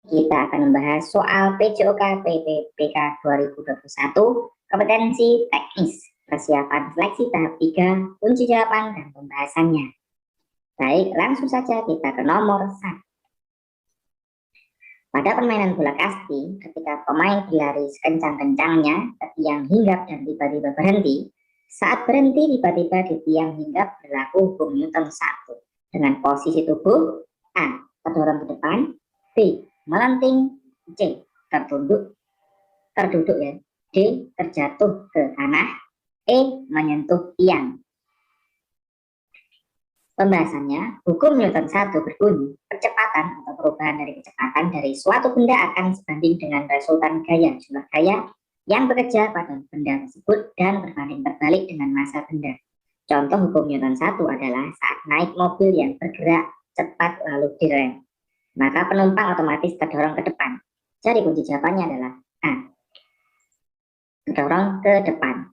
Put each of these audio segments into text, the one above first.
Kita akan membahas soal PJOK PPPK 2021, kompetensi teknis, persiapan seleksi tahap 3, kunci jawaban dan pembahasannya. Baik, langsung saja kita ke nomor 1. Pada permainan bola kasti, ketika pemain berlari sekencang-kencangnya ke tiang hinggap dan tiba-tiba berhenti, saat berhenti tiba-tiba di tiang hinggap berlaku hukum Newton 1 dengan posisi tubuh A. Terdorong ke depan, B. Melenting, C. Terduduk ya, D. Terjatuh ke tanah, E. Menyentuh tiang. Pembahasannya, hukum Newton 1 berbunyi, percepatan atau perubahan dari kecepatan dari suatu benda akan sebanding dengan resultan gaya jumlah gaya yang bekerja pada benda tersebut dan berbanding terbalik dengan massa benda. Contoh hukum Newton 1 adalah saat naik mobil yang bergerak cepat lalu direm, maka penumpang otomatis terdorong ke depan. Jadi kunci jawabannya adalah A. Terdorong ke depan.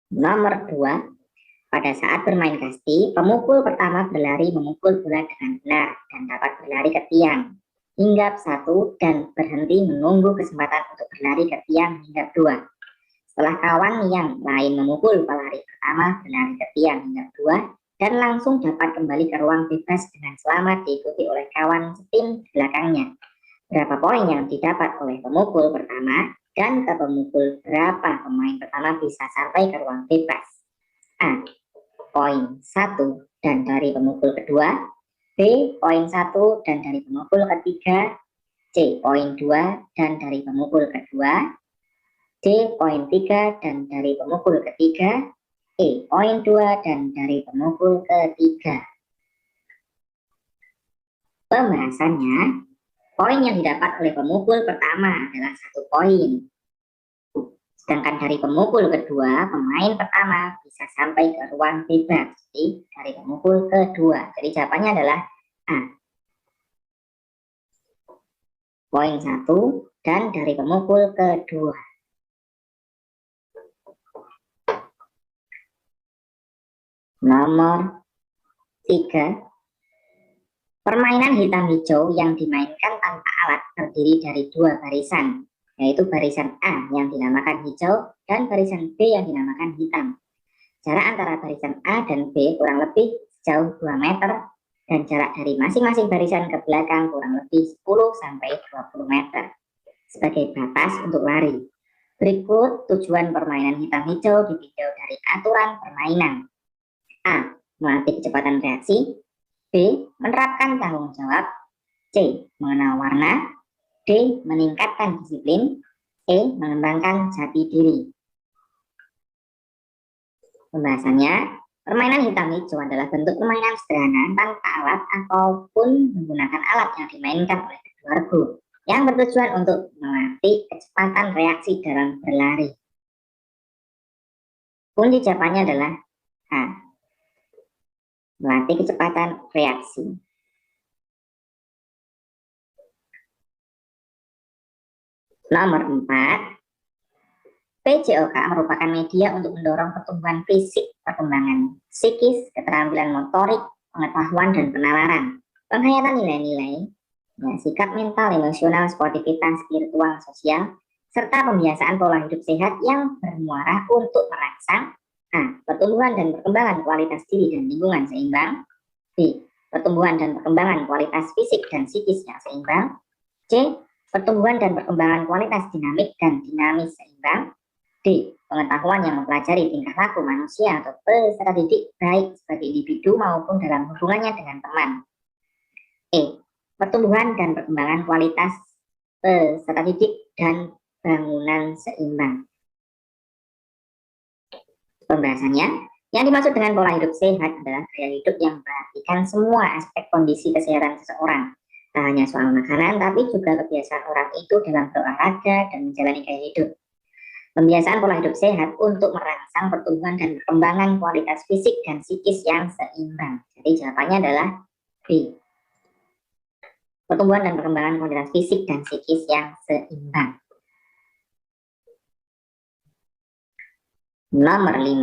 Nomor 2. Pada saat bermain kasti, pemukul pertama berlari memukul bola dengan benar dan dapat berlari ke tiang hinggap 1 dan berhenti menunggu kesempatan untuk berlari ke tiang hinggap 2. Setelah kawan yang lain memukul pelari pertama berlari ke tiang hinggap 2 dan langsung dapat kembali ke ruang bebas dengan selamat diikuti oleh kawan setim di belakangnya. Berapa poin yang didapat oleh pemukul pertama dan ke pemukul berapa pemain pertama bisa sampai ke ruang bebas? A. Poin 1 dan dari pemukul kedua, B. Poin 1 dan dari pemukul ketiga, C. Poin 2 dan dari pemukul kedua, D. Poin 3 dan dari pemukul ketiga, E. Poin 2 dan dari pemukul ketiga. Pembahasannya, poin yang didapat oleh pemukul pertama adalah 1 poin. Sedangkan dari pemukul kedua, pemain pertama bisa sampai ke ruang bebas. Jadi dari pemukul kedua. Jadi jawabannya adalah A. Poin 1 dan dari pemukul kedua. Nomor 3. Permainan hitam hijau yang dimainkan tanpa alat terdiri dari 2 barisan, yaitu barisan A yang dinamakan hijau dan barisan B yang dinamakan hitam. Jarak antara barisan A dan B kurang lebih sejauh 2 meter dan jarak dari masing-masing barisan ke belakang kurang lebih 10-20 meter sebagai batas untuk lari. Berikut tujuan permainan hitam hijau ditinjau dari aturan permainan. A. Melatih kecepatan reaksi, B. Menerapkan tanggung jawab, C. Mengenal warna, D. Meningkatkan disiplin, E. Mengembangkan jati diri. Pembahasannya, permainan hitam hijau adalah bentuk permainan sederhana tanpa alat ataupun menggunakan alat yang dimainkan oleh kedua regu yang bertujuan untuk melatih kecepatan reaksi dalam berlari. Kunci jawabannya adalah A. Melatih kecepatan reaksi. Nomor 4. PJOK merupakan media untuk mendorong pertumbuhan fisik, perkembangan psikis, keterampilan motorik, pengetahuan dan penalaran, penghayatan nilai-nilai, sikap mental, emosional, sportivitas, spiritual, sosial, serta pembiasaan pola hidup sehat yang bermuara untuk merangsang A. Pertumbuhan dan perkembangan kualitas diri dan lingkungan seimbang, B. Pertumbuhan dan perkembangan kualitas fisik dan psikis yang seimbang, C. Pertumbuhan dan perkembangan kualitas dinamik dan dinamis seimbang, D. Pengetahuan yang mempelajari tingkah laku manusia atau peserta didik baik sebagai individu maupun dalam hubungannya dengan teman. E. Pertumbuhan dan perkembangan kualitas peserta didik dan bangunan seimbang. Pembahasannya, yang dimaksud dengan pola hidup sehat adalah gaya hidup yang memperhatikan semua aspek kondisi kesehatan seseorang. Tak hanya soal makanan, tapi juga kebiasaan orang itu dalam berolahraga dan menjalani gaya hidup. Pembiasaan pola hidup sehat untuk merangsang pertumbuhan dan perkembangan kualitas fisik dan psikis yang seimbang. Jadi jawabannya adalah B. Pertumbuhan dan perkembangan kualitas fisik dan psikis yang seimbang. Nomor 5.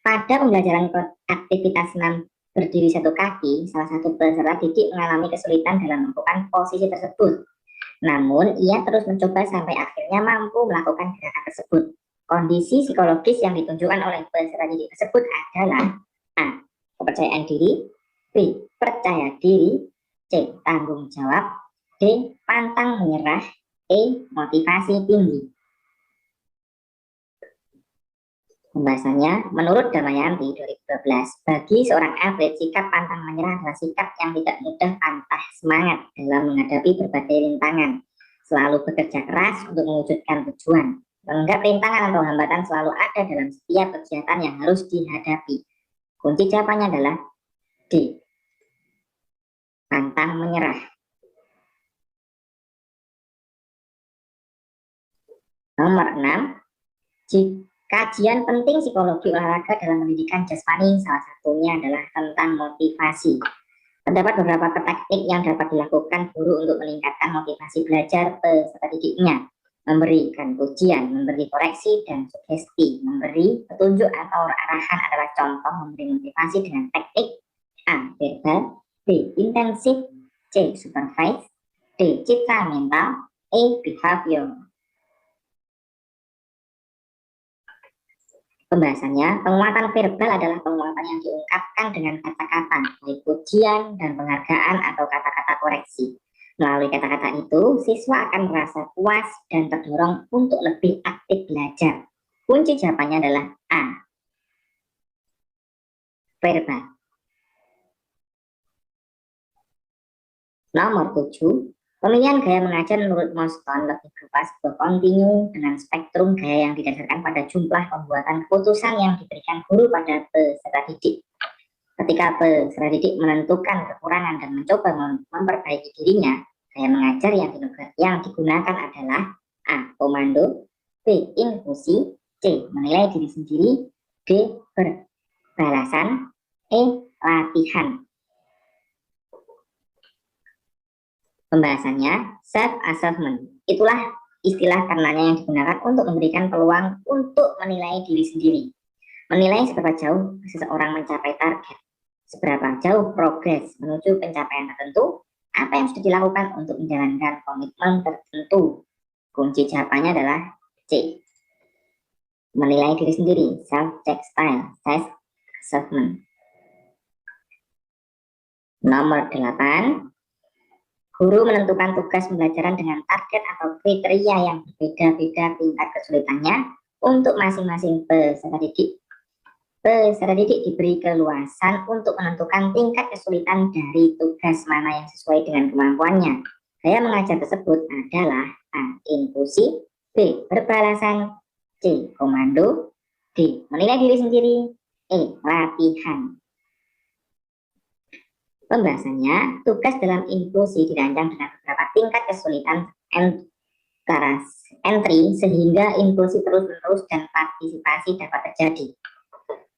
Pada pembelajaran aktivitas 6 berdiri satu kaki, salah satu peserta didik mengalami kesulitan dalam melakukan posisi tersebut. Namun, ia terus mencoba sampai akhirnya mampu melakukan gerakan tersebut. Kondisi psikologis yang ditunjukkan oleh peserta didik tersebut adalah A. Kepercayaan diri, B. Percaya diri, C. Tanggung jawab, D. Pantang menyerah, E. Motivasi tinggi. Pembahasannya, menurut Damayanti 2012, bagi seorang atlet, sikap pantang menyerah adalah sikap yang tidak mudah patah semangat dalam menghadapi berbagai rintangan. Selalu bekerja keras untuk mewujudkan tujuan. Menganggap rintangan atau hambatan selalu ada dalam setiap kegiatan yang harus dihadapi. Kunci jawabannya adalah D. Pantang menyerah. Nomor 6. Kajian penting psikologi olahraga dalam pendidikan jasmani salah satunya adalah tentang motivasi. Terdapat beberapa teknik yang dapat dilakukan guru untuk meningkatkan motivasi belajar peserta didiknya. Memberikan pujian, memberi koreksi, dan sugesti. Memberi petunjuk atau arahan adalah contoh memberi motivasi dengan teknik A. Verbal, B. Intensif, C. Supervise, D. Citra mental, E. Behavior. Pembahasannya, penguatan verbal adalah penguatan yang diungkapkan dengan kata-kata, baik pujian dan penghargaan atau kata-kata koreksi. Melalui kata-kata itu, siswa akan merasa puas dan terdorong untuk lebih aktif belajar. Kunci jawabannya adalah A. Verbal. Nomor 7. Pemilihan gaya mengajar menurut Moston lebih berupa sebuah kontinu dengan spektrum gaya yang didasarkan pada jumlah pembuatan keputusan yang diberikan guru pada peserta didik. Ketika peserta didik menentukan kekurangan dan mencoba memperbaiki dirinya, gaya mengajar yang digunakan adalah A. Komando, B. Infusi, C. Menilai diri sendiri, D. Berbalasan, E. Latihan. Pembahasannya, self-assessment. Itulah istilah karenanya yang digunakan untuk memberikan peluang untuk menilai diri sendiri. Menilai seberapa jauh seseorang mencapai target, seberapa jauh progres menuju pencapaian tertentu, apa yang sudah dilakukan untuk menjalankan komitmen tertentu. Kunci jawabannya adalah C. Menilai diri sendiri, self-check style, self-assessment. Nomor 8. Guru menentukan tugas pembelajaran dengan target atau kriteria yang berbeda-beda tingkat kesulitannya untuk masing-masing peserta didik. Peserta didik diberi keluasan untuk menentukan tingkat kesulitan dari tugas mana yang sesuai dengan kemampuannya. Gaya mengajar tersebut adalah A. Infusi, B. Berbalasan, C. Komando, D. Menilai diri sendiri, E. Latihan. Pembahasannya, tugas dalam inklusi dirancang dengan beberapa tingkat kesulitan antara entry sehingga inklusi terus-menerus dan partisipasi dapat terjadi.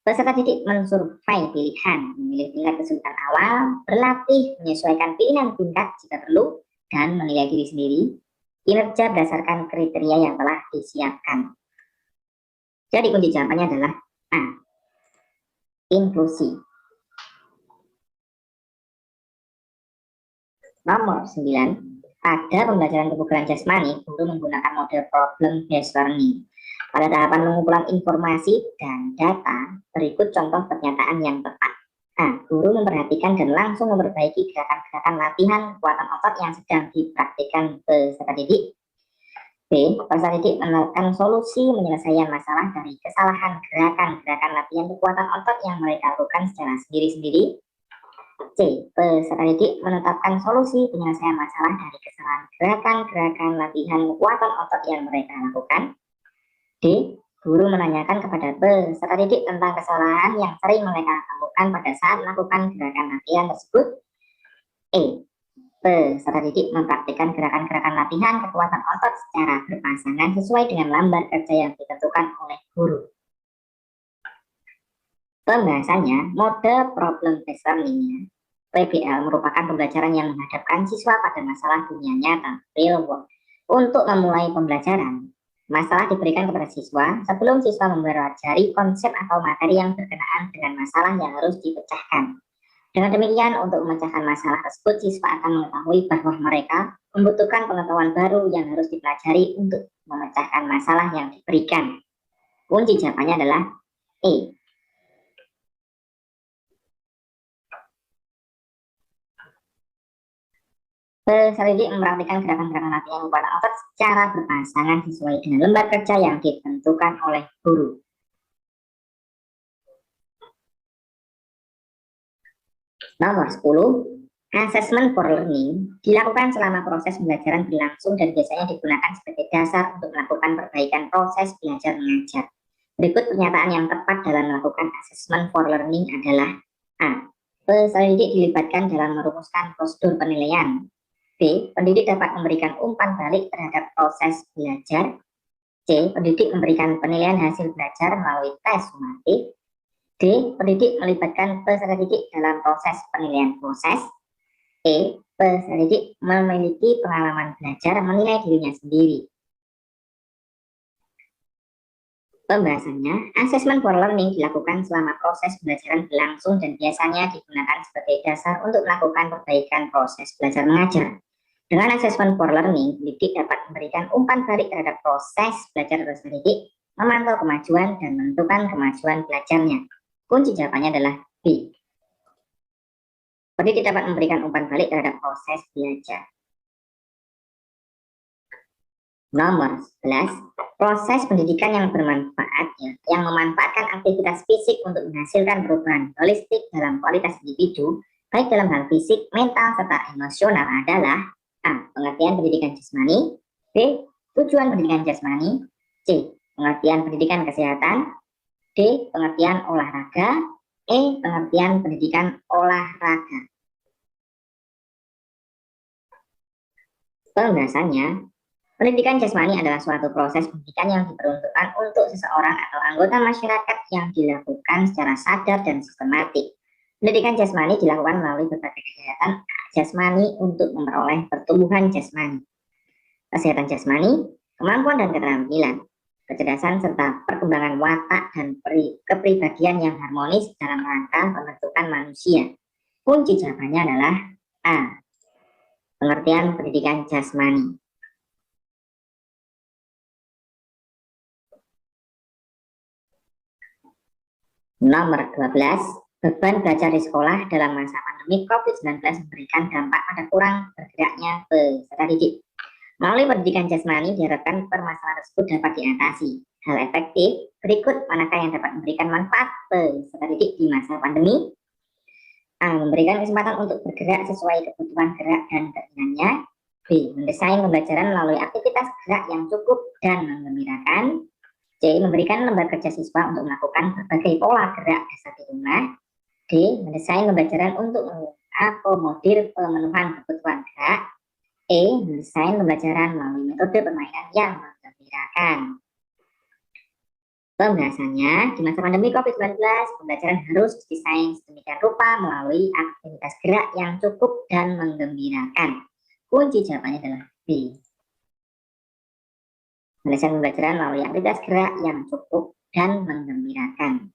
Peserta didik mensurvei pilihan, memilih tingkat kesulitan awal, berlatih, menyesuaikan pilihan tingkat jika perlu, dan menilai diri sendiri, kinerja berdasarkan kriteria yang telah disiapkan. Jadi kunci jawabannya adalah A. Inklusi. Nomor 9. Pada pembelajaran kebugaran jasmani, guru menggunakan model problem based learning. Pada tahapan pengumpulan informasi dan data, berikut contoh pernyataan yang tepat. A. Guru memperhatikan dan langsung memperbaiki gerakan-gerakan latihan kekuatan otot yang sedang dipraktikkan peserta didik. B. Peserta didik menemukan solusi penyelesaian masalah dari kesalahan gerakan-gerakan latihan kekuatan otot yang mereka lakukan secara sendiri-sendiri. C. Peserta didik menetapkan solusi penyelesaian masalah dari kesalahan gerakan-gerakan latihan kekuatan otot yang mereka lakukan. D. Guru menanyakan kepada peserta didik tentang kesalahan yang sering mereka lakukan pada saat melakukan gerakan latihan tersebut. E. Peserta didik mempraktikkan gerakan-gerakan latihan kekuatan otot secara berpasangan sesuai dengan lambar kerja yang ditentukan oleh guru. Pembahasannya, mode problem based learning PBL merupakan pembelajaran yang menghadapkan siswa pada masalah dunia nyata, real world. Untuk memulai pembelajaran, masalah diberikan kepada siswa sebelum siswa mempelajari konsep atau materi yang berkenaan dengan masalah yang harus dipecahkan. Dengan demikian, untuk memecahkan masalah tersebut, siswa akan mengetahui bahwa mereka membutuhkan pengetahuan baru yang harus dipelajari untuk memecahkan masalah yang diberikan. Kunci jawabannya adalah E. Peserta didik mempraktikkan gerakan-gerakan latihan kekuatan otot secara berpasangan sesuai dengan lembar kerja yang ditentukan oleh guru. Nomor 10, assessment for learning dilakukan selama proses pembelajaran berlangsung dan biasanya digunakan sebagai dasar untuk melakukan perbaikan proses belajar mengajar. Berikut pernyataan yang tepat dalam melakukan assessment for learning adalah A. Peserta didik dilibatkan dalam merumuskan prosedur penilaian. B. Pendidik dapat memberikan umpan balik terhadap proses belajar. C. Pendidik memberikan penilaian hasil belajar melalui tes sumatif. D. Pendidik melibatkan peserta didik dalam proses penilaian proses. E. Peserta didik memiliki pengalaman belajar menilai dirinya sendiri. Pembahasannya, assessment for learning dilakukan selama proses pembelajaran berlangsung dan biasanya digunakan sebagai dasar untuk melakukan perbaikan proses belajar mengajar. Dengan assessment for learning, pendidik dapat memberikan umpan balik terhadap proses belajar peserta didik, memantau kemajuan, dan menentukan kemajuan belajarnya. Kunci jawabannya adalah B. Pendidik dapat memberikan umpan balik terhadap proses belajar. Nomor 11, proses pendidikan yang bermanfaat, yang memanfaatkan aktivitas fisik untuk menghasilkan perubahan holistik dalam kualitas individu, baik dalam hal fisik, mental, serta emosional adalah A. Pengertian pendidikan jasmani. B. Tujuan pendidikan jasmani. C. Pengertian pendidikan kesehatan. D. Pengertian olahraga. E. Pengertian pendidikan olahraga. Pembahasannya, pendidikan jasmani adalah suatu proses pendidikan yang diperuntukkan untuk seseorang atau anggota masyarakat yang dilakukan secara sadar dan sistematik. Pendidikan jasmani dilakukan melalui berbagai kegiatan jasmani untuk memperoleh pertumbuhan jasmani, kesehatan jasmani, kemampuan dan keterampilan, kecerdasan serta perkembangan watak dan kepribadian yang harmonis dalam rangka pembentukan manusia. Kunci jawabannya adalah A. Pengertian pendidikan jasmani. Nomor 12, beban belajar di sekolah dalam masa pandemi COVID-19 memberikan dampak pada kurang bergeraknya peserta didik. Melalui pendidikan jasmani diharapkan permasalahan tersebut dapat diatasi. Hal efektif berikut manakah yang dapat memberikan manfaat peserta didik di masa pandemi? A. Memberikan kesempatan untuk bergerak sesuai kebutuhan gerak dan keinginannya. B. Mendesain pembelajaran melalui aktivitas gerak yang cukup dan menggembirakan. C. Memberikan lembar kerja siswa untuk melakukan berbagai pola gerak dasar di rumah. D. Mendesain pembelajaran untuk mengakomodir pemenuhan kebutuhan gerak. E. Mendesain pembelajaran melalui metode permainan yang menggembirakan. Pembahasannya, di masa pandemi COVID-19, pembelajaran harus didesain sedemikian rupa melalui aktivitas gerak yang cukup dan menggembirakan. Kunci jawabannya adalah B. Mendesain pembelajaran melalui aktivitas gerak yang cukup dan menggembirakan.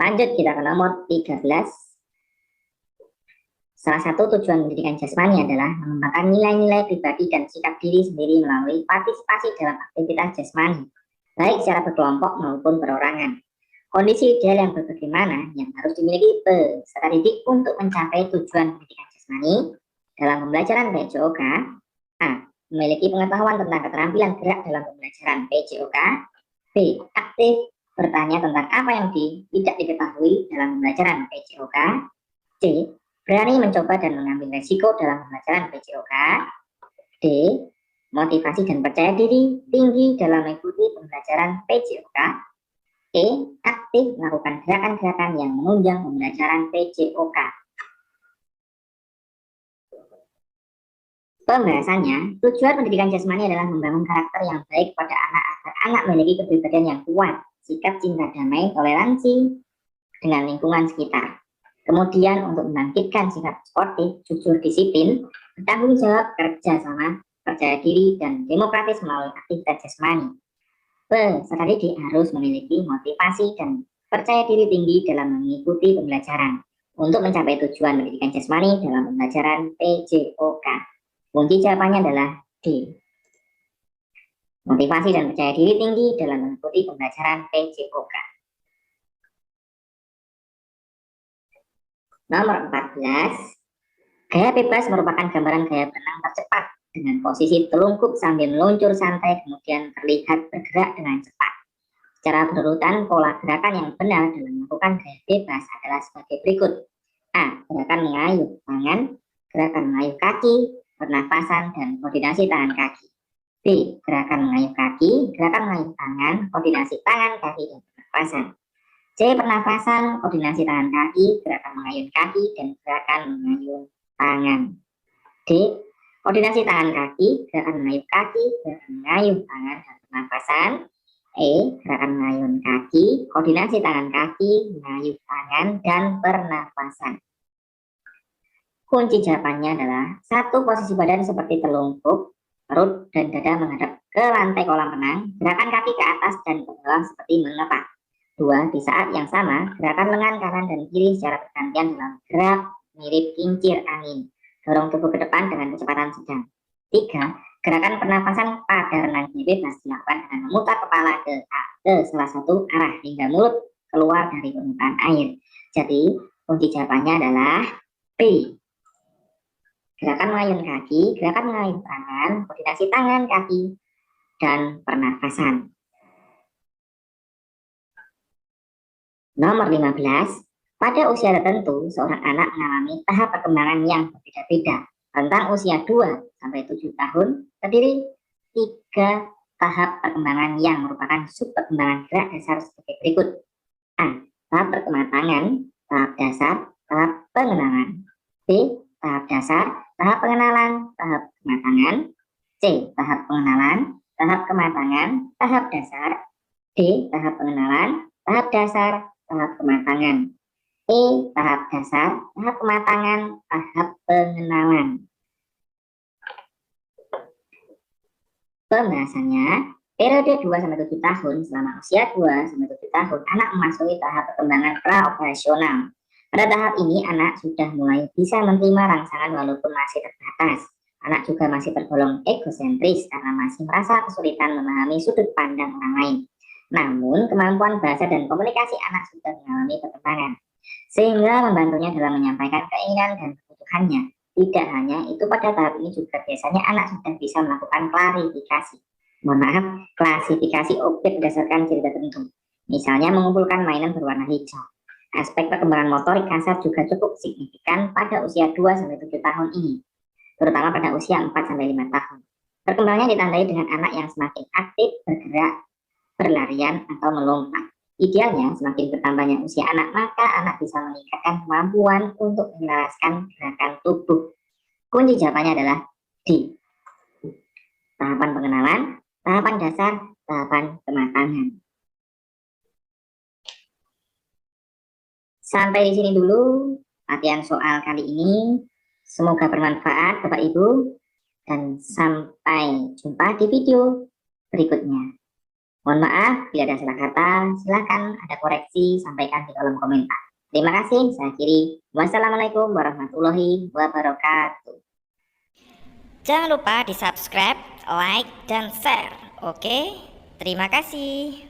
Lanjut kita ke nomor 13. Salah satu tujuan pendidikan jasmani adalah mengembangkan nilai-nilai pribadi dan sikap diri sendiri melalui partisipasi dalam aktivitas jasmani, baik secara berkelompok maupun perorangan. Kondisi ideal yang bagaimana yang harus dimiliki peserta didik untuk mencapai tujuan pendidikan jasmani dalam pembelajaran PJOK? A. Memiliki pengetahuan tentang keterampilan gerak dalam pembelajaran PJOK. B. Aktif bertanya tentang apa yang tidak diketahui dalam pembelajaran PJOK. C. Berani mencoba dan mengambil risiko dalam pembelajaran PJOK. D. Motivasi dan percaya diri tinggi dalam mengikuti pembelajaran PJOK. E. Aktif melakukan gerakan-gerakan yang menunjang pembelajaran PJOK. Pembahasannya, tujuan pendidikan jasmani adalah membangun karakter yang baik pada anak agar anak memiliki kepribadian yang kuat, sikap cinta damai, toleransi dengan lingkungan sekitar. Kemudian untuk membangkitkan sikap sportif, jujur, disiplin, bertanggung jawab, kerja sama, percaya diri, dan demokratis melalui aktivitas jasmani. Peserta didik harus memiliki motivasi dan percaya diri tinggi dalam mengikuti pembelajaran untuk mencapai tujuan pendidikan jasmani dalam pembelajaran PJOK? Kunci jawabannya adalah D. Motivasi dan percaya diri tinggi dalam mengikuti pembelajaran PJOK. Nomor 14. Gaya bebas merupakan gambaran gaya berenang tercepat dengan posisi telungkup sambil meluncur santai kemudian terlihat bergerak dengan cepat. Secara berurutan, pola gerakan yang benar dalam melakukan gaya bebas adalah sebagai berikut. A. Gerakan mengayuh tangan, gerakan mengayuh kaki, pernafasan, dan koordinasi tangan kaki. B. Gerakan mengayuh kaki, gerakan mengayuh tangan, koordinasi tangan, kaki, dan pernafasan. C. Pernafasan, koordinasi tangan kaki, gerakan mengayun kaki, dan gerakan mengayun tangan. D. Koordinasi tangan kaki, gerakan mengayuh kaki, gerakan mengayuh tangan, dan pernafasan. E. Gerakan mengayun kaki, koordinasi tangan kaki, mengayuh tangan, dan pernafasan. Kunci jawabannya adalah 1. Posisi badan seperti telungkup, perut dan dada menghadap ke lantai kolam renang, gerakan kaki ke atas dan ke bawah seperti mengepak. 2. Di saat yang sama, gerakan lengan kanan dan kiri secara bergantian dalam gerak mirip kincir angin. Dorong tubuh ke depan dengan kecepatan sedang. 3. Gerakan pernafasan pada renang bebas dilakukan dengan memutar kepala ke salah satu arah hingga mulut keluar dari permukaan air. Jadi, kunci jawabannya adalah B. Gerakan mengayun kaki, gerakan mengayun tangan, koordinasi tangan, kaki, dan pernafasan. Nomor 15. Pada usia tertentu, seorang anak mengalami tahap perkembangan yang berbeda-beda. Rentang usia 2-7 tahun terdiri 3 tahap perkembangan yang merupakan sub perkembangan gerak dasar sebagai berikut. A. Tahap perkematangan, tahap dasar, tahap pengenalan. B. Tahap dasar, tahap pengenalan, tahap kematangan. C. Tahap pengenalan, tahap kematangan, tahap dasar. D. Tahap pengenalan, tahap dasar, tahap kematangan. E. Tahap dasar, tahap kematangan, tahap pengenalan. Pembahasannya, periode 2-7 tahun, selama usia 2-7 tahun, anak memasuki tahap perkembangan praoperasional. Pada tahap ini, anak sudah mulai bisa menerima rangsangan walaupun masih terbatas. Anak juga masih tergolong egosentris karena masih merasa kesulitan memahami sudut pandang orang lain. Namun, kemampuan bahasa dan komunikasi anak sudah mengalami perkembangan, sehingga membantunya dalam menyampaikan keinginan dan kebutuhannya. Tidak hanya itu, pada tahap ini juga biasanya anak sudah bisa melakukan klasifikasi. Klasifikasi objek berdasarkan ciri tertentu. Misalnya mengumpulkan mainan berwarna hijau. Aspek perkembangan motorik kasar juga cukup signifikan pada usia 2-7 tahun ini, terutama pada usia 4-5 tahun. Perkembangannya ditandai dengan anak yang semakin aktif, bergerak, berlarian, atau melompat. Idealnya, semakin bertambahnya usia anak, maka anak bisa meningkatkan kemampuan untuk menjelaskan gerakan tubuh. Kunci jawabannya adalah D. Tahapan pengenalan, tahapan dasar, tahapan kematangan. Sampai di sini dulu latihan soal kali ini. Semoga bermanfaat Bapak Ibu, dan sampai jumpa di video berikutnya. Mohon maaf bila ada salah kata, silakan ada koreksi, sampaikan di kolom komentar. Terima kasih, saya akhiri. Wassalamualaikum warahmatullahi wabarakatuh. Jangan lupa di subscribe, like, dan share. Oke, terima kasih.